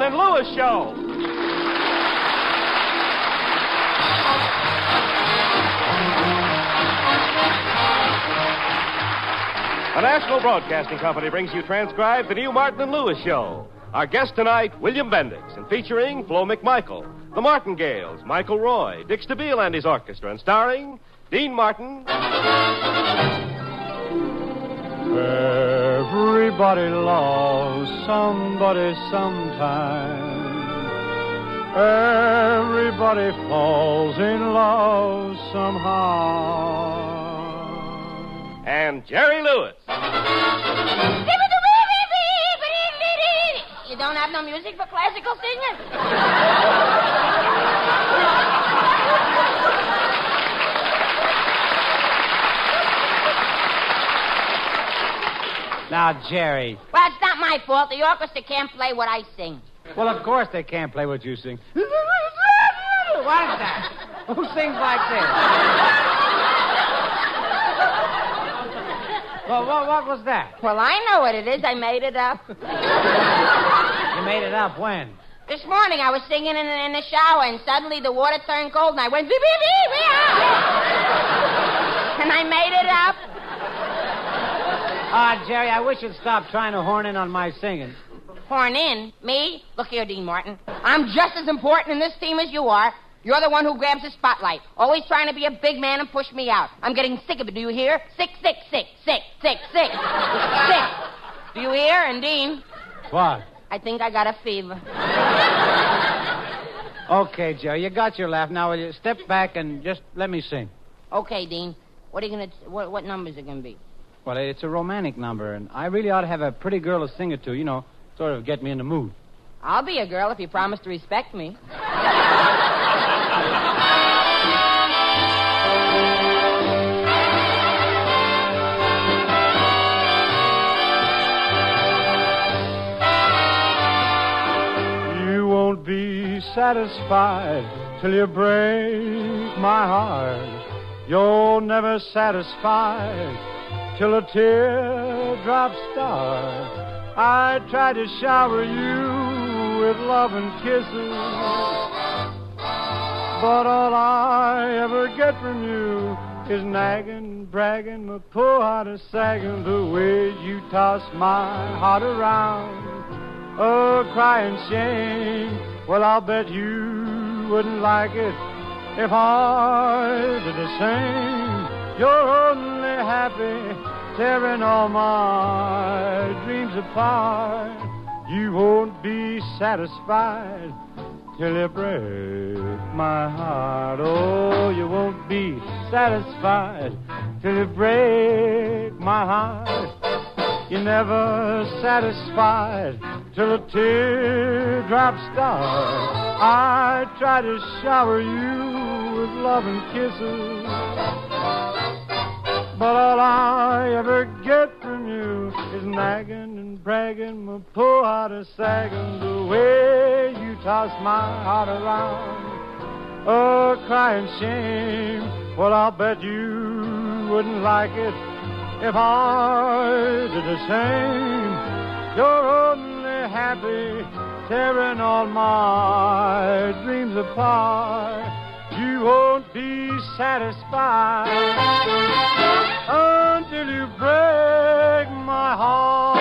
Martin and Lewis Show. The National Broadcasting Company brings you transcribed the new Martin and Lewis Show. Our guest tonight, William Bendix, and featuring Flo McMichael, the Martingales, Michael Roy, Dick Stabile and his orchestra, and starring Dean Martin. Everybody loves somebody sometime. Everybody falls in love somehow. And Jerry Lewis. You don't have no music for classical singing? Now, Jerry. Well, it's not my fault. The orchestra can't play what I sing. Well, of course they can't play what you sing. What is that? Who sings like this? Well, what was that? Well, I know what it is. I made it up. You made it up when? This morning I was singing in the shower, and suddenly the water turned cold, and I went, beep, beep, beep, beep. And I made it up. Jerry, I wish you'd stop trying to horn in on my singing. Horn in? Me? Look here, Dean Martin. I'm just as important in this team as you are. You're the one who grabs the spotlight, always trying to be a big man and push me out. I'm getting sick of it, do you hear? Sick. Do you hear? And Dean? What? I think I got a fever. Okay, Jerry, you got your laugh. Now, will you step back and just let me sing? Okay, Dean. What are you what numbers are it gonna be? Well, it's a romantic number, and I really ought to have a pretty girl to sing it to, sort of get me in the mood. I'll be a girl if you promise to respect me. You won't be satisfied till you break my heart. You're never satisfied till a teardrop starts. I try to shower you with love and kisses, but all I ever get from you is nagging, bragging, my poor heart is sagging. The way you toss my heart around, oh, crying shame. Well, I'll bet you wouldn't like it if I did the same. You're only happy tearing all my dreams apart. You won't be satisfied till you break my heart. Oh, you won't be satisfied till you break my heart. You're never satisfied till a teardrop starts. I try to shower you with love and kisses, but all I ever get from you is nagging and bragging, my poor heart is sagging. The way you toss my heart around, oh, crying shame. Well, I'll bet you wouldn't like it if I did the same. You're only happy tearing all my dreams apart. You won't be satisfied until you break my heart.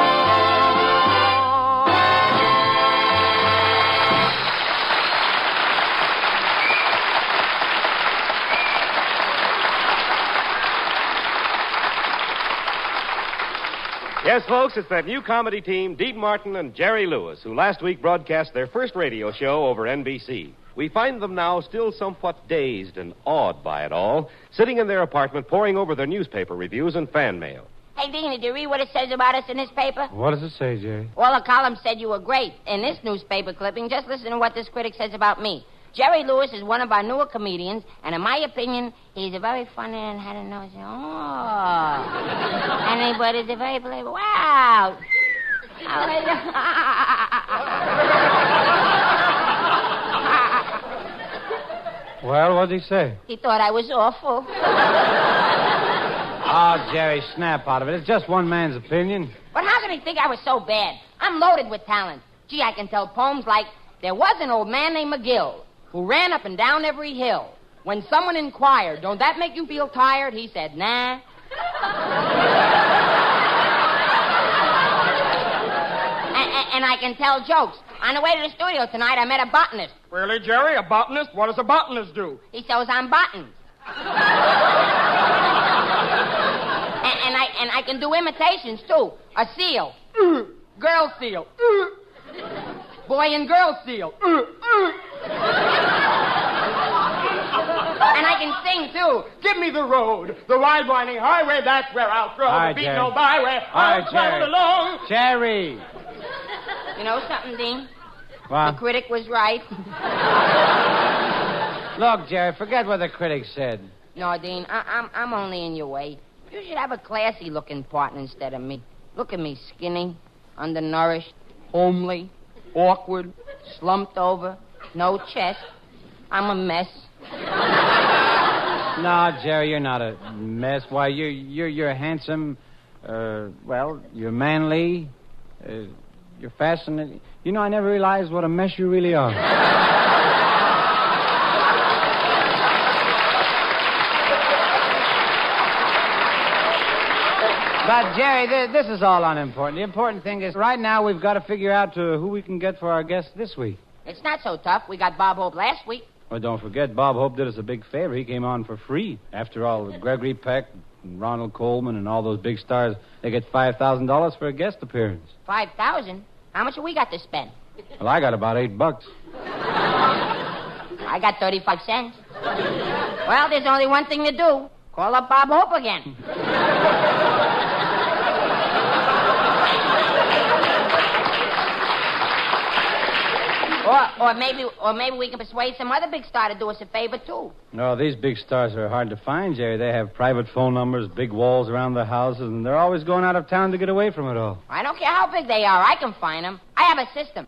Yes, folks, it's that new comedy team, Dean Martin and Jerry Lewis, who last week broadcast their first radio show over NBC. We find them now still somewhat dazed and awed by it all, sitting in their apartment poring over their newspaper reviews and fan mail. Hey, Dean, did you read what it says about us in this paper? What does it say, Jerry? Well, the column said you were great. In this newspaper clipping, just listen to what this critic says about me. Jerry Lewis is one of our newer comedians, and in my opinion, he's a very funny and had a nose. Oh. But he's a very playful. Wow. Well, what did he say? He thought I was awful. Oh, Jerry, snap out of it. It's just one man's opinion. But how can he think I was so bad? I'm loaded with talent. Gee, I can tell poems like, there was an old man named McGill who ran up and down every hill. When someone inquired, don't that make you feel tired? He said, nah. And I can tell jokes. On the way to the studio tonight, I met a botanist. Really, Jerry? A botanist? What does a botanist do? He sews on buttons. and I can do imitations, too. A seal. Girl seal. Boy and girl seal. And I can sing, too. Give me the road, the wide winding highway, that's where I'll throw All right, the beat Jerry. no byway. I'll travel along. Jerry. You know something, Dean? What? The critic was right. Look, Jerry, forget what the critics said. No, Dean, I'm only in your way. You should have a classy-looking partner instead of me. Look at me, skinny, undernourished, homely, awkward, slumped over, no chest. I'm a mess. No, Jerry, you're not a mess. Why, you're handsome. Well, you're manly. You're fascinating. You know, I never realized what a mess you really are. But, Jerry, this is all unimportant. The important thing is, right now, we've got to figure out who we can get for our guest this week. It's not so tough. We got Bob Hope last week. Well, don't forget, Bob Hope did us a big favor. He came on for free. After all, Gregory Peck and Ronald Coleman and all those big stars, they get $5,000 for a guest appearance. 5,000? How much have we got to spend? Well, I got about $8. I got 35 cents. Well, there's only one thing to do. Call up Bob Hope again. Or maybe we can persuade some other big star to do us a favor, too. No, these big stars are hard to find, Jerry. They have private phone numbers, big walls around their houses, and they're always going out of town to get away from it all. I don't care how big they are. I can find them. I have a system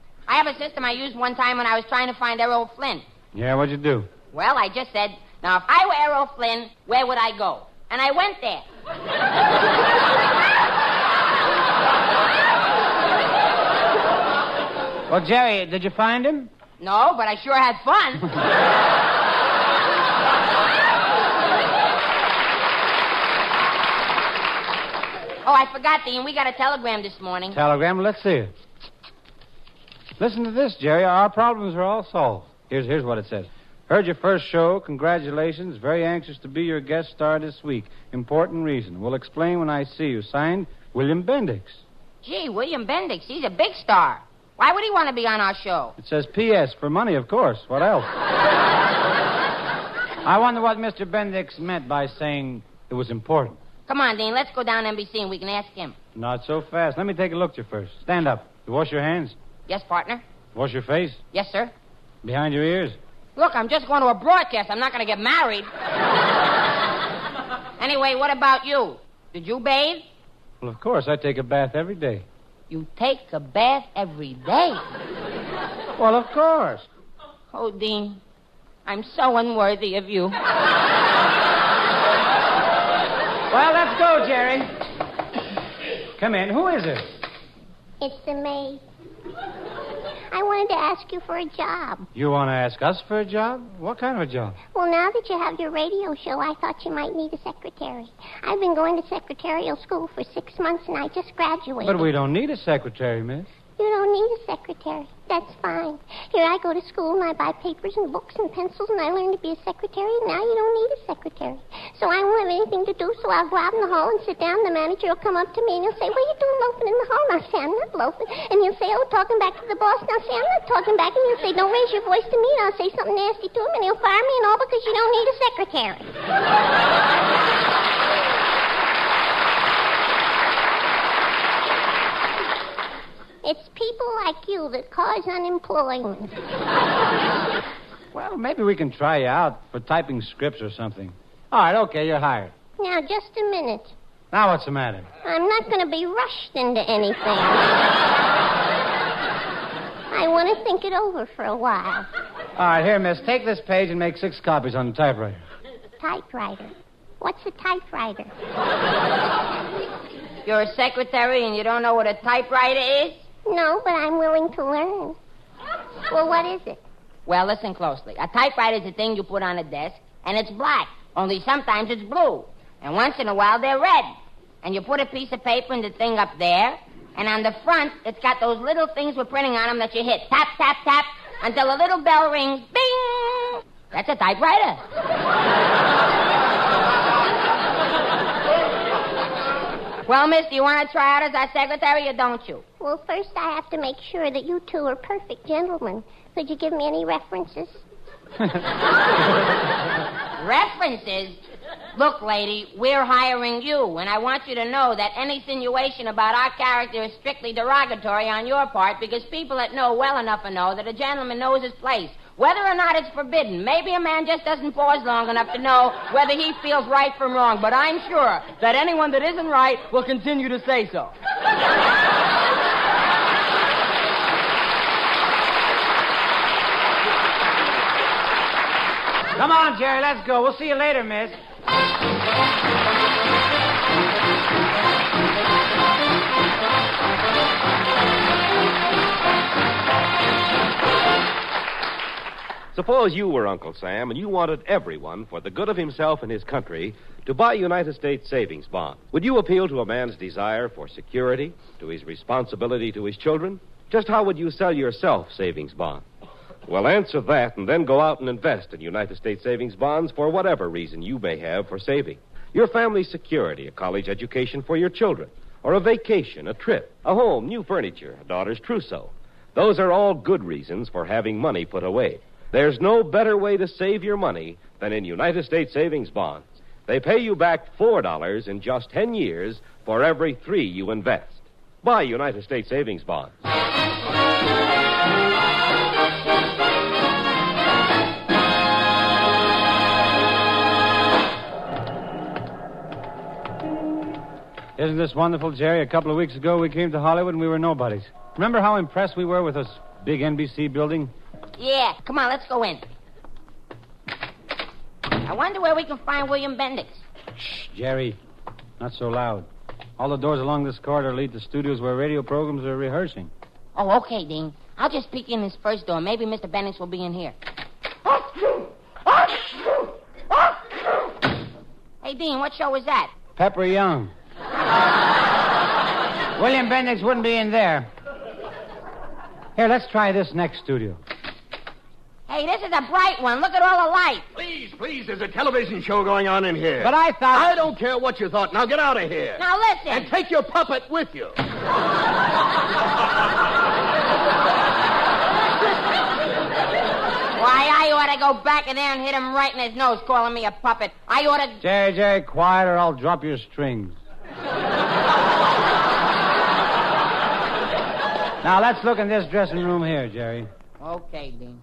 I used one time when I was trying to find Errol Flynn. Yeah, what'd you do? Well, I just said, now, if I were Errol Flynn, where would I go? And I went there. Well, Jerry, did you find him? No, but I sure had fun. Oh, I forgot, Dean. We got a telegram this morning. Telegram? Let's see it. Listen to this, Jerry. Our problems are all solved. Here's what it says. Heard your first show. Congratulations. Very anxious to be your guest star this week. Important reason. Will explain when I see you. Signed, William Bendix. Gee, William Bendix. He's a big star. Why would he want to be on our show? It says P.S. for money, of course. What else? I wonder what Mr. Bendix meant by saying it was important. Come on, Dean. Let's go down to NBC and we can ask him. Not so fast. Let me take a look at you first. Stand up. You wash your hands? Yes, partner? Wash your face? Yes, sir. Behind your ears? Look, I'm just going to a broadcast. I'm not going to get married. Anyway, what about you? Did you bathe? Well, of course. I take a bath every day. You take a bath every day? Well, of course. Oh, Dean, I'm so unworthy of you. Well, let's go, Jerry. Come in. Who is it? It's the maid. I wanted to ask you for a job. You want to ask us for a job? What kind of a job? Well, now that you have your radio show, I thought you might need a secretary. I've been going to secretarial school for 6 months, and I just graduated. But we don't need a secretary, miss. You don't need a secretary. That's fine. Here, I go to school, and I buy papers and books and pencils, and I learn to be a secretary, and now you don't need a secretary. So I won't have anything to do, so I'll go out in the hall and sit down, and the manager will come up to me, and he'll say, what are you doing loafing in the hall? And I'll say, I'm not loafing. And he'll say, oh, talking back to the boss. And I'll say, I'm not talking back. And he'll say, don't raise your voice to me. And I'll say something nasty to him, and he'll fire me and all because you don't need a secretary. It's people like you that cause unemployment. Well, maybe we can try you out for typing scripts or something. All right, okay, you're hired. Now, just a minute. Now what's the matter? I'm not going to be rushed into anything. I want to think it over for a while. All right, here, miss, take this page and make 6 copies on the typewriter. Typewriter. What's a typewriter? You're a secretary and you don't know what a typewriter is? No, but I'm willing to learn. Well, what is it? Well, listen closely. A typewriter is a thing you put on a desk, and it's black. Only sometimes it's blue. And once in a while, they're red. And you put a piece of paper in the thing up there, and on the front, it's got those little things with printing on them that you hit. Tap, tap, tap, until a little bell rings. Bing! That's a typewriter. Well, miss, do you want to try out as our secretary or don't you? Well, first I have to make sure that you two are perfect gentlemen. Could you give me any references? References? Look, lady, we're hiring you, and I want you to know that any insinuation about our character is strictly derogatory on your part because people that know well enough to know that a gentleman knows his place. Whether or not it's forbidden, maybe a man just doesn't pause long enough to know whether he feels right from wrong, but I'm sure that anyone that isn't right will continue to say so. Come on, Jerry, let's go. We'll see you later, miss. Suppose you were Uncle Sam and you wanted everyone, for the good of himself and his country, to buy United States savings bonds. Would you appeal to a man's desire for security, to his responsibility to his children? Just how would you sell yourself savings bonds? Well, answer that and then go out and invest in United States savings bonds for whatever reason you may have for saving. Your family's security, a college education for your children, or a vacation, a trip, a home, new furniture, a daughter's trousseau. Those are all good reasons for having money put away. There's no better way to save your money than in United States savings bonds. They pay you back $4 in just 10 years for every $3 you invest. Buy United States savings bonds. Isn't this wonderful, Jerry? A couple of weeks ago, we came to Hollywood and we were nobodies. Remember how impressed we were with this big NBC building? Yeah, come on, let's go in. I wonder where we can find William Bendix. Shh, Jerry. Not so loud. All the doors along this corridor lead to studios where radio programs are rehearsing. Oh, okay, Dean. I'll just peek in this first door. Maybe Mr. Bendix will be in here. Hey, Dean, what show was that? Pepper Young. William Bendix wouldn't be in there. Here, let's try this next studio. Hey, this is a bright one. Look at all the lights. Please, there's a television show going on in here. But I thought... I don't care what you thought. Now get out of here. Now listen. And take your puppet with you. Why, I ought to go back in there and hit him right in his nose, calling me a puppet. I ought to... Jerry, quiet or I'll drop your strings. Now, let's look in this dressing room here, Jerry. Okay, Dean.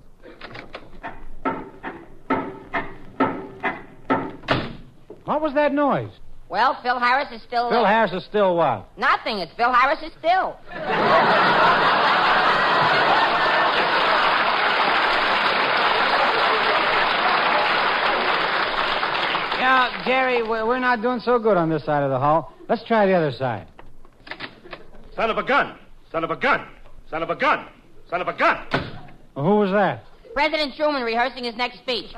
What was that noise? Well, Phil Harris is still Phil there. Harris is still what? Nothing. It's Phil Harris is still. Yeah, Jerry, we're not doing so good on this side of the hall. Let's try the other side. Son of a gun. Son of a gun. Son of a gun. Son of a gun. Well, who was that? President Truman rehearsing his next speech.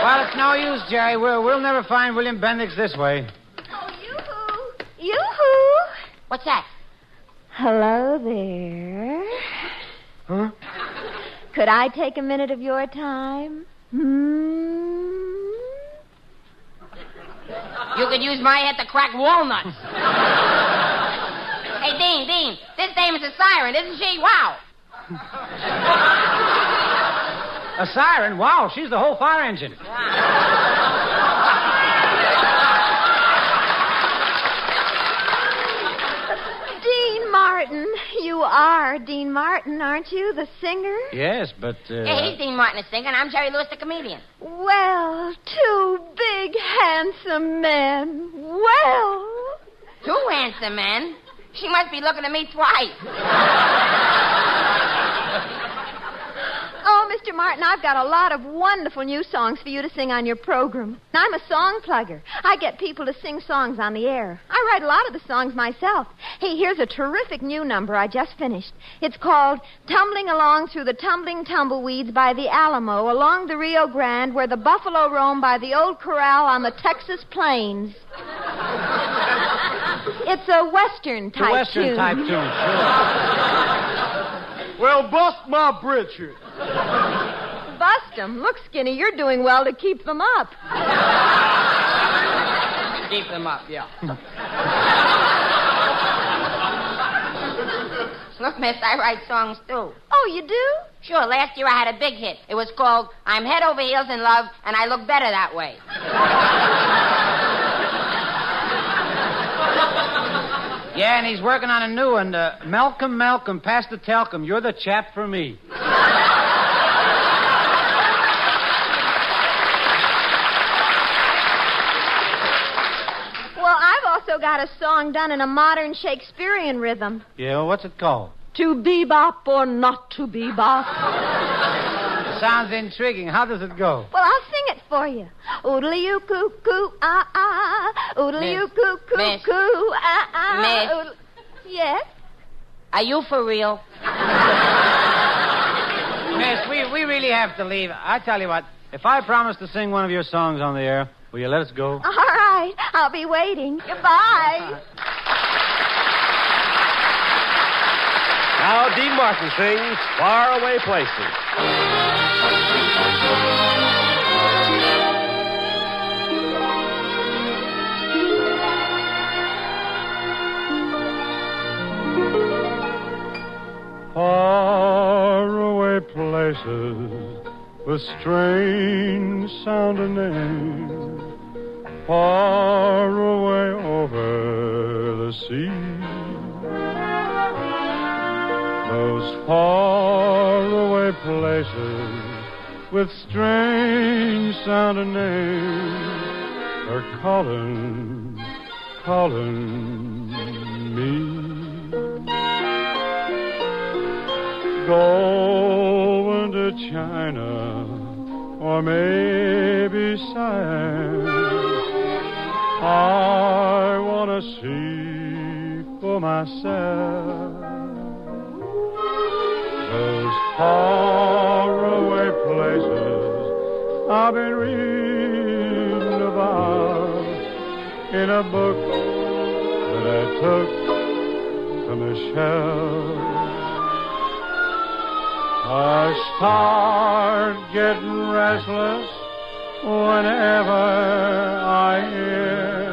Well, it's no use, Jerry. We'll never find William Bendix this way. Oh, yoo-hoo. Yoo-hoo. What's that? Hello there. Huh? Could I take a minute of your time? You could use my head to crack walnuts. Hey, Dean, this dame is a siren, isn't she? Wow. A siren? Wow, she's the whole fire engine. Dean Martin. You are Dean Martin, aren't you? The singer? Yes, but... Hey, he's Dean Martin, the singer, and I'm Jerry Lewis, the comedian. Well, two big, handsome men. Well. Two handsome men? She must be looking at me twice. Oh, Mr. Mr. Martin, I've got a lot of wonderful new songs for you to sing on your program. I'm a song plugger. I get people to sing songs on the air. I write a lot of the songs myself. Hey, here's a terrific new number I just finished. It's called Tumbling Along Through the Tumbling Tumbleweeds by the Alamo, along the Rio Grande, where the buffalo roam by the old corral on the Texas plains. It's a Western-type tune. Western-type tune, sure. Well, bust my britches. Bust 'em. Look, Skinny, you're doing well to keep them up. Keep them up, yeah. Look, miss, I write songs, too. Oh, you do? Sure, last year I had a big hit. It was called I'm Head Over Heels in Love, and I Look Better That Way. Yeah, and he's working on a new one. Malcolm, pass the talcum. You're the chap for me. Well, I've also got a song done in a modern Shakespearean rhythm. Yeah, well, what's it called? To bebop or not to bebop. Sounds intriguing. How does it go? Well, I'll sing it for you. Oodly-oo-coo-coo, ah-ah. Oodly-oo-coo-coo-coo, ah-ah. Miss. Yes? Are you for real? Miss, we really have to leave. I tell you what, if I promise to sing one of your songs on the air, will you let us go? All right. I'll be waiting. Goodbye. Now Dean Martin sings Far Away Places. Far away places with strange sounding names, far away over the sea. Those far away places with strange sounding names are calling me. Going to China or maybe Siam, I want to see for myself those faraway places I've been reading about in a book that I took from the shelf. I start getting restless whenever I hear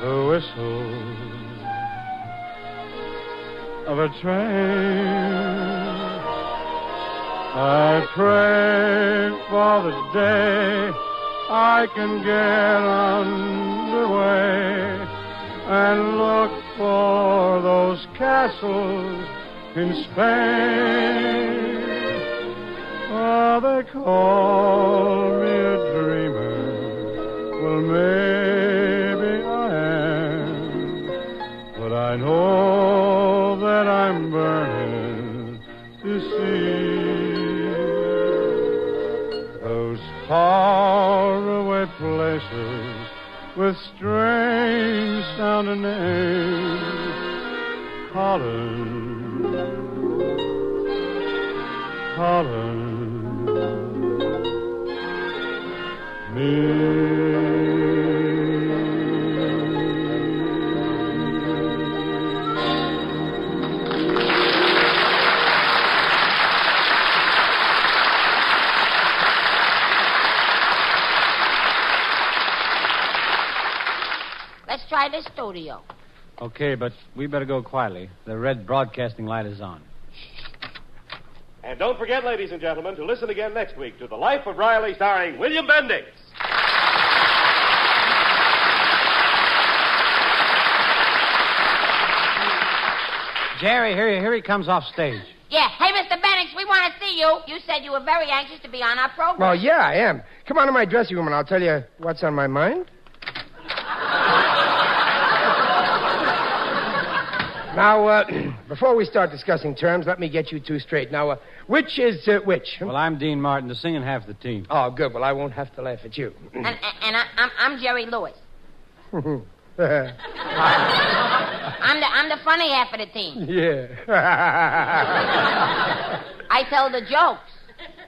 the whistle of a train. I pray for the day I can get underway and look for those castles in Spain. Oh, they call me a dreamer. Well, maybe I am, but I know that I'm burning to see those faraway places with strange sounding names calling me. Let's try this studio. Okay, but we better go quietly. The red broadcasting light is on. And don't forget, ladies and gentlemen, to listen again next week to The Life of Riley, starring William Bendix. Jerry, here he comes off stage. Yeah. Hey, Mr. Bendix, we want to see you. You said you were very anxious to be on our program. Well, yeah, I am. Come on to my dressing room and I'll tell you what's on my mind. Now, before we start discussing terms, let me get you two straight. Now, which is which? Well, I'm Dean Martin, the singing half the team. Oh, good. Well, I won't have to laugh at you. And I'm Jerry Lewis. I'm the funny half of the team. Yeah. I tell the jokes.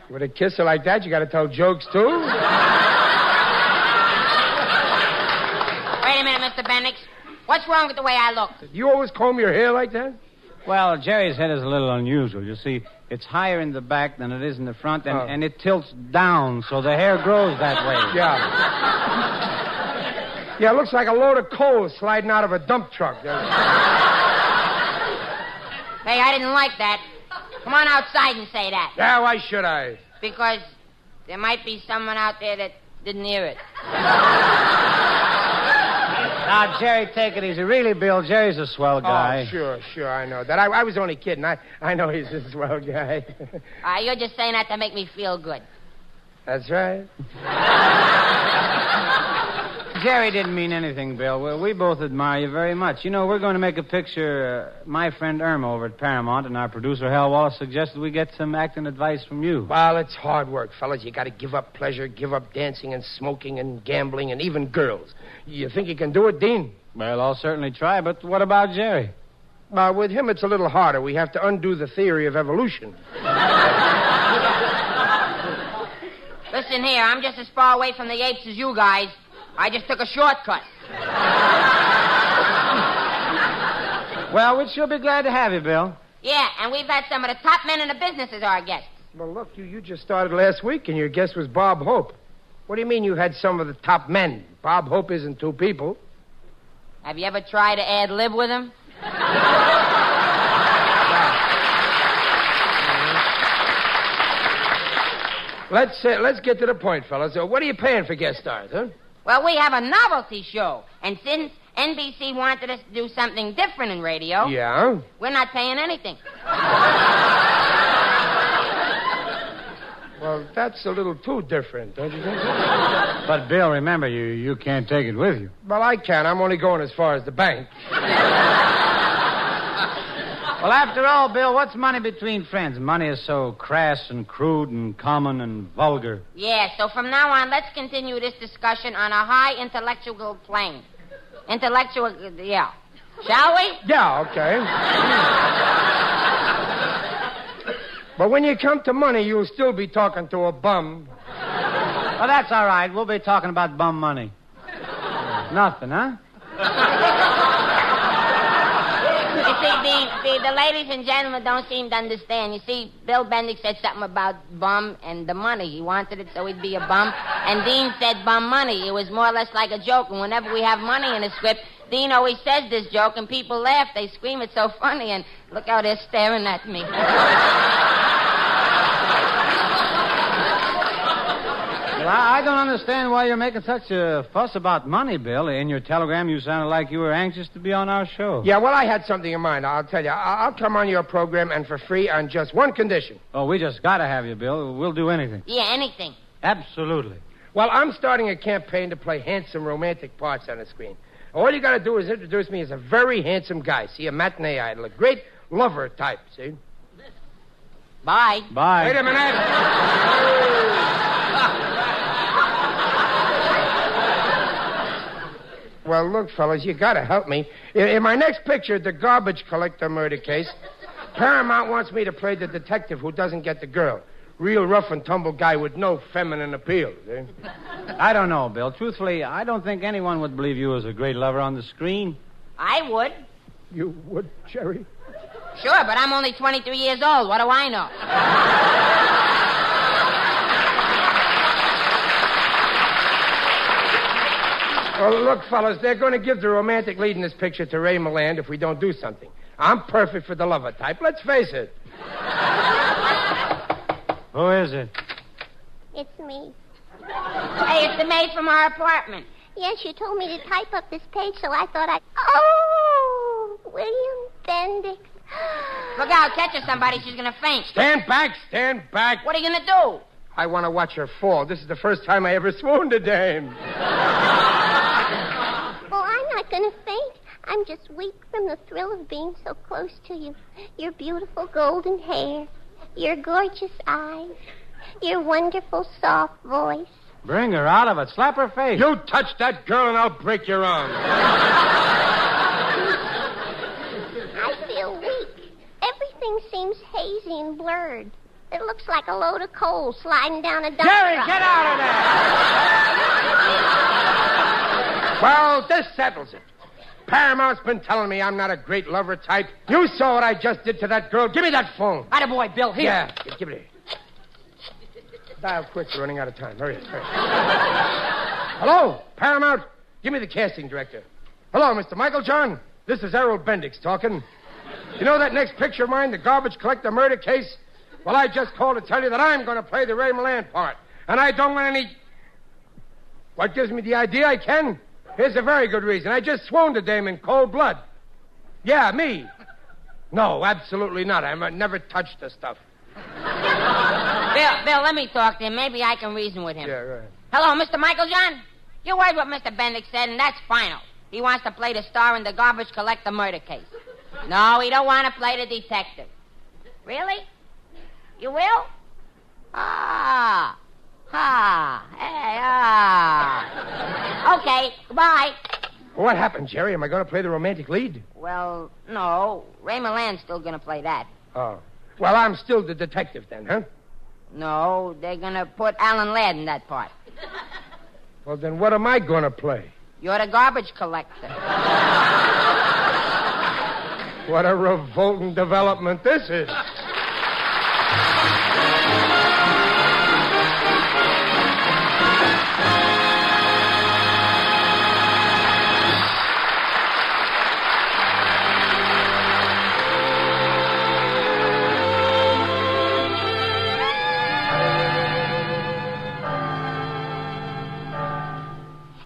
With a kisser like that, you got to tell jokes, too? Wait a minute, Mr. Bendix. What's wrong with the way I look? You always comb your hair like that? Well, Jerry's head is a little unusual. You see, it's higher in the back than it is in the front, and it tilts down, so the hair grows that way. Yeah. Yeah, it looks like a load of coal sliding out of a dump truck. Hey, I didn't like that. Come on outside and say that. Yeah, why should I? Because there might be someone out there that didn't hear it. Now, Jerry, take it easy. Really, Bill, Jerry's a swell guy. Oh, sure, I know that. I was only kidding. I know he's a swell guy. You're just saying that to make me feel good. That's right. Jerry didn't mean anything, Bill. We both admire you very much. You know, we're going to make a picture. My friend Irma over at Paramount and our producer, Hal Wallace, suggested we get some acting advice from you. Well, it's hard work, fellas. You got to give up pleasure, give up dancing and smoking and gambling and even girls. You think you can do it, Dean? Well, I'll certainly try, but what about Jerry? With him, it's a little harder. We have to undo the theory of evolution. Listen here, I'm just as far away from the apes as you guys. I just took a shortcut. Well, we sure be glad to have you, Bill. Yeah, and we've had some of the top men in the business as our guests. Well, look, you just started last week, and your guest was Bob Hope. What do you mean you had some of the top men? Bob Hope isn't two people. Have you ever tried to ad-lib with him? Let's get to the point, fellas. What are you paying for guest stars, huh? Well, we have a novelty show, and since NBC wanted us to do something different in radio, yeah, we're not paying anything. Well, that's a little too different, don't you think? But, Bill, remember, you can't take it with you. Well, I can. I'm only going as far as the bank. Well, after all, Bill, what's money between friends? Money is so crass and crude and common and vulgar. Yeah, so from now on, let's continue this discussion on a high intellectual plane. Yeah. Shall we? Yeah, okay. But when you come to money, you'll still be talking to a bum. Well, that's all right. We'll be talking about bum money. Nothing, huh? You see, the ladies and gentlemen don't seem to understand. You see, Bill Bendix said something about bum and the money. He wanted it so he'd be a bum. And Dean said bum money. It was more or less like a joke. And whenever we have money in a script, Dean always says this joke, and people laugh. They scream, it's so funny, and look how they're staring at me. Well, I don't understand why you're making such a fuss about money, Bill. In your telegram, you sounded like you were anxious to be on our show. Yeah, well, I had something in mind. I'll tell you. I'll come on your program, and for free on just one condition. Oh, we just got to have you, Bill. We'll do anything. Yeah, anything. Absolutely. Well, I'm starting a campaign to play handsome romantic parts on the screen. All you got to do is introduce me as a very handsome guy. See, a matinee idol, a great lover type, see? Bye. Bye. Wait a minute. Well, look, fellas, you got to help me. In my next picture, the garbage collector murder case, Paramount wants me to play the detective who doesn't get the girl. Real rough and tumble guy with no feminine appeal. See? I don't know, Bill. Truthfully, I don't think anyone would believe you as a great lover on the screen. I would. You would, Jerry? Sure, but I'm only 23 years old. What do I know? Well, look, fellas, they're going to give the romantic lead in this picture to Ray Milland if we don't do something. I'm perfect for the lover type. Let's face it. Who is it? It's me. Hey, it's the maid from our apartment. Yes, you told me to type up this page, so I thought I'd... Oh, William Bendix. Look out, catch her, somebody. She's going to faint. Stand back, stand back. What are you going to do? I want to watch her fall. This is the first time I ever swooned a dame. Oh, I'm not going to faint. I I'm just weak from the thrill of being so close to you. Your beautiful golden hair, your gorgeous eyes, your wonderful soft voice. Bring her out of it. Slap her face. You touch that girl and I'll break your arm. I feel weak. Everything seems hazy and blurred. It looks like a load of coal sliding down a dump Jerry, truck. get out of there! Well, this settles it. Paramount's been telling me I'm not a great lover type. You saw what I just did to that girl. Give me that phone. Attaboy, Bill, here. Yeah, give it here. Dial quick, we're running out of time. Hurry. Hello, Paramount. Give me the casting director. Hello, Mr. Michael John. This is Errol Bendix talking. You know that next picture of mine, the garbage collector murder case? Well, I just called to tell you that I'm going to play the Ray Milland part. And I don't want any... What gives me the idea I can? Here's a very good reason. I just swooned a dame in cold blood. Yeah, me. No, absolutely not. I've never touched the stuff. Bill, let me talk to him. Maybe I can reason with him. Yeah, right. Hello, Mr. Michael John? You heard what Mr. Bendix said, and that's final. He wants to play the star in the garbage collector murder case. No, he don't want to play the detective. Really? You will? Okay, goodbye. What happened, Jerry? Am I going to play the romantic lead? Well, no. Ray Milland's still going to play that. Oh. Well, I'm still the detective then, huh? No, they're going to put Alan Ladd in that part. Well, then what am I going to play? You're the garbage collector. What a revolting development this is.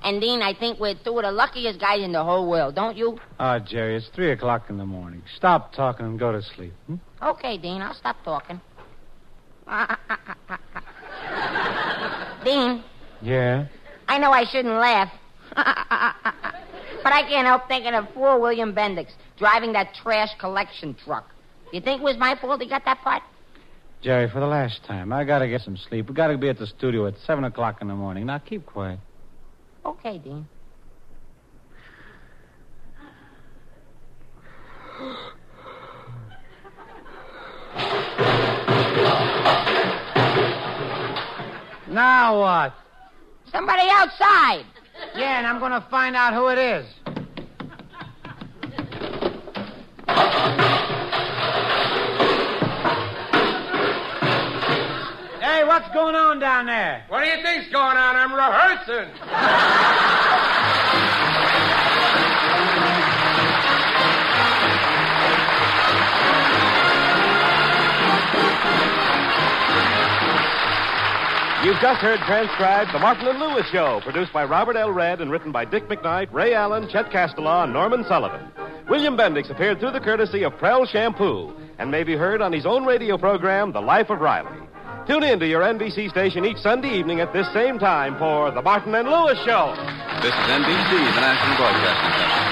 And, Dean, I think we're two of the luckiest guys in the whole world, don't you? Oh, Jerry, it's 3 o'clock in the morning. Stop talking and go to sleep. Okay, Dean, I'll stop talking. Dean. Yeah? I know I shouldn't laugh. But I can't help thinking of poor William Bendix driving that trash collection truck. You think it was my fault he got that part? Jerry, for the last time, I gotta get some sleep. We gotta be at the studio at 7 o'clock in the morning. Now, keep quiet. Okay, Dean. Now what? Somebody outside. Yeah, and I'm gonna find out who it is. Hey, what's going on down there? What do you think's going on? I'm rehearsing. You've just heard transcribed The Martin and Lewis Show, produced by Robert L. Redd and written by Dick McKnight, Ray Allen, Chet Castellaw, and Norman Sullivan. William Bendix appeared through the courtesy of Prell Shampoo and may be heard on his own radio program, The Life of Riley. Tune in to your NBC station each Sunday evening at this same time for The Martin and Lewis Show. This is NBC, the National Broadcasting Company.